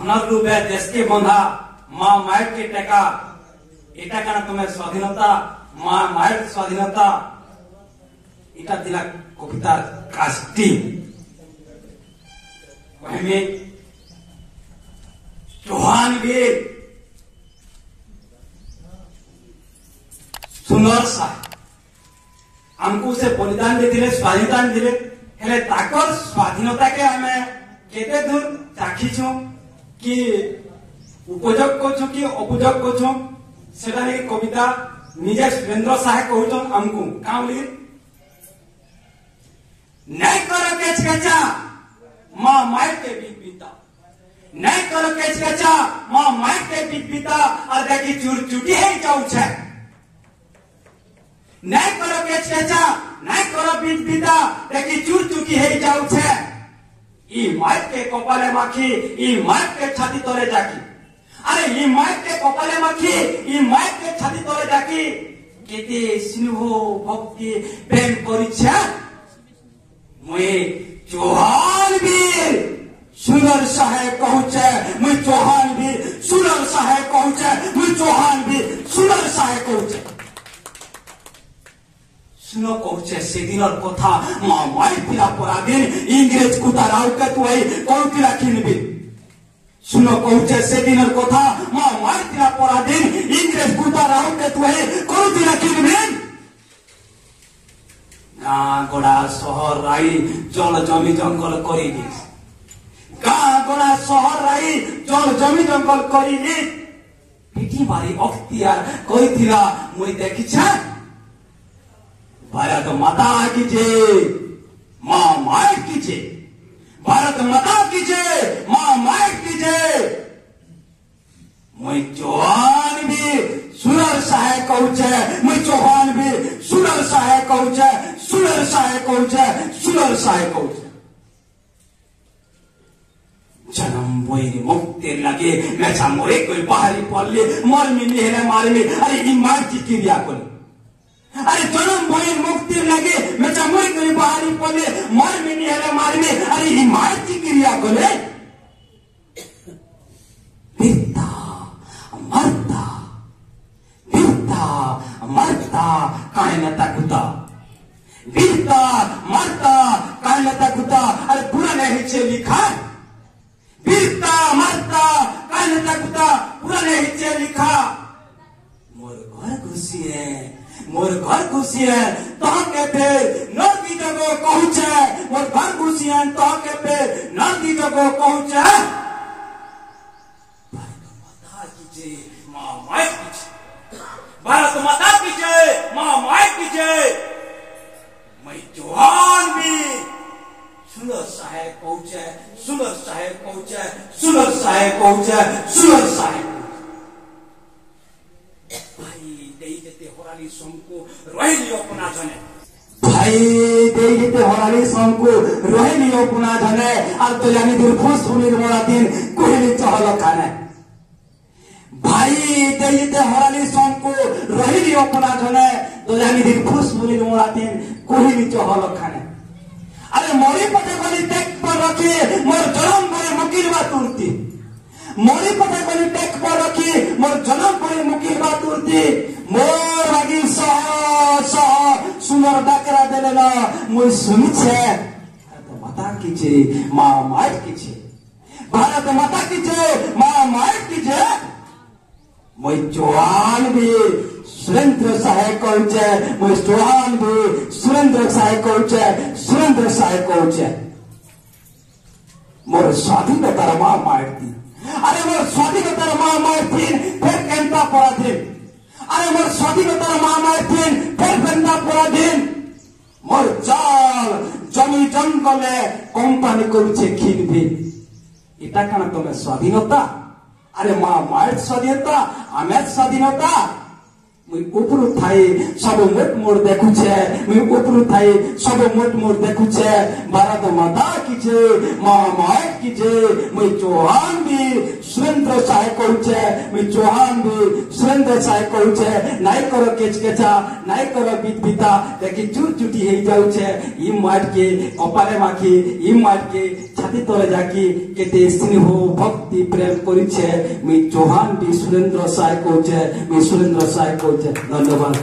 सोनार रूपे देश के बंधा माँ मायर के टेका এটা কারণ তোমার স্বাধীনতা মা মায়ের স্বাধীনতা এটা দিলা কবিতার কাজটি কহিমে चौहान वीर सुंदर सा हमको से बलिदान देथिले स्वाधीनता दिले हेले ताकर स्वाधीनता के हमें केते दूर चाखीछु कि उपयोग करछु कि उपयोग करछु सेटा ने कविता निजे सुरेंद्र साहे कहउछन हमको काउली नहीं करो केचकेचा मां माय के बीता नहीं करो केचकेचा मां माय के बीता और देखी चूर चुटी है जाऊ छे नहीं करो केचकेचा नहीं करो बीता देखी चूर चुटी है जाऊ छे ई माय के कपाले माखी ई माय के छाती तोरे जाकी अरे ई माय के कपाले माखी ई माय के छाती तोरे जाकी केते स्नेह भक्ति प्रेम करिछा मुई चौहान वीर सुंदर साहे कहूचे मुई चौहान वीर सुंदर साहे कहूचे मुई चौहान वीर सुंदर साहे कहूचे सुनो कहूचे से दिनर कथा मां माय पिला पराधीन इंग्रेज कुताराव के तुई कहूतिला किनबी सुनो कहूचे से दिनर कथा मां माय पिला पराधीन इंग्रेज कुताराव के तुई कहूतिला किनबी गाँ गोड़ा शहर राई जल जमी जंगल करी गाँ गोड़ा शहर राई जल जमी जंगल करी पिटी मारी अख्तियार कहिथिला मुई देखिछा भारत माता की जय मां माय की जय भारत माता की जय मां माय की जय मुई चौहान भी सुरर साहे कहूचे मुई चौहान भी सुरर साहे कहूचे सुरर साहे कहूचे सुरर साहे कहूचे जन्म बोई मुक्ति लगे मेचा मोरे कोई बाहरी पल्ले मर में हेले मारे में अरे ईमान की क्रिया कोनी अरे जन्म बोई मुक्ति लगे मेचा मोरे कोई बाहरी पल्ले मर में हेले मारे में अरे ईमान की क्रिया कोनी पिता मरता वीरता मरता कायनता कुता वीरता मरता कायनता कुता अरे पूरा नहीं छे लिखा वीरता मरता कायनता कुता पूरा नहीं छे लिखा मोर घर खुशी है तो के फिर नदी जगो कहूचे मोर घर खुशी है तो के फिर नदी जगो कहूचे मां माय की जय भारत माता की जय मां माय की जय मैं चौहान भी सुंदर साहे कहूचे सुंदर साहे कहूचे सुंदर साहे कहूचे सुंदर साहे भाई देई देते होराली सोमको रोहिणी अपना जने भाई देई देते होराली सोमको रोहिणी अपना जने और तो यानी दूर खुश होने वाला दिन कोहली चहल खाने भाई देते हराली सोमको रोहिणी अपना जने तो जानी दिन खुश बोली मोरा दिन कोहिनी चहल खाने अरे मोरी पटे गली टेक पर रखी मोर जन्म पर मुकिल बा तुरती मोरी पटे गली टेक पर रखी मोर जन्म पर मुकिल बा तुरती मोर लगी सह सुंदर डाकरा देले ना मुई सुनी छे तो माता की जय मां माय की जय भारत माता की जय मां माय की जय मैं चौहान भी सुरेंद्र साहे कहूचे मैं चौहान भी सुरेंद्र साहे कहूचे सुरेंद्र साहे कहूचे मोर स्वाधीनतार मां मारती अरे मोर स्वाधीनतार मां मारती फिर केंता पराधीन अरे मोर स्वाधीनतार मां मारती फिर केंता पराधीन मोर चाल जमी जंगले कंपानी करूचे खिनबी इटा काना तमे स्वाधीनता अरे मां मायर स्वाधीनता आमेर स्वाधीनता मुई उपरु थाई सब मोट मोड़ देखुछे मुई उपरु थाई सब मोट मोड़ देखुछे भारत माता की जय मां मायर की जय मुई चौहान भी भी सुरेंद्र साहे कहूचे मुई चौहान भी सुरेंद्र साहे कहूचे नाई करो केचकेचा नाई करो बीता देखी चूर चुटी हो जाऊे ई माट के कपाले माखी ई माट के छाती तले जाकी केते स्नेह भक्ति प्रेम करिछे मुई चौहान भी सुरेंद्र साहे कहूचे मुई सुरेंद्र साहे कहूचे। धन्यवाद।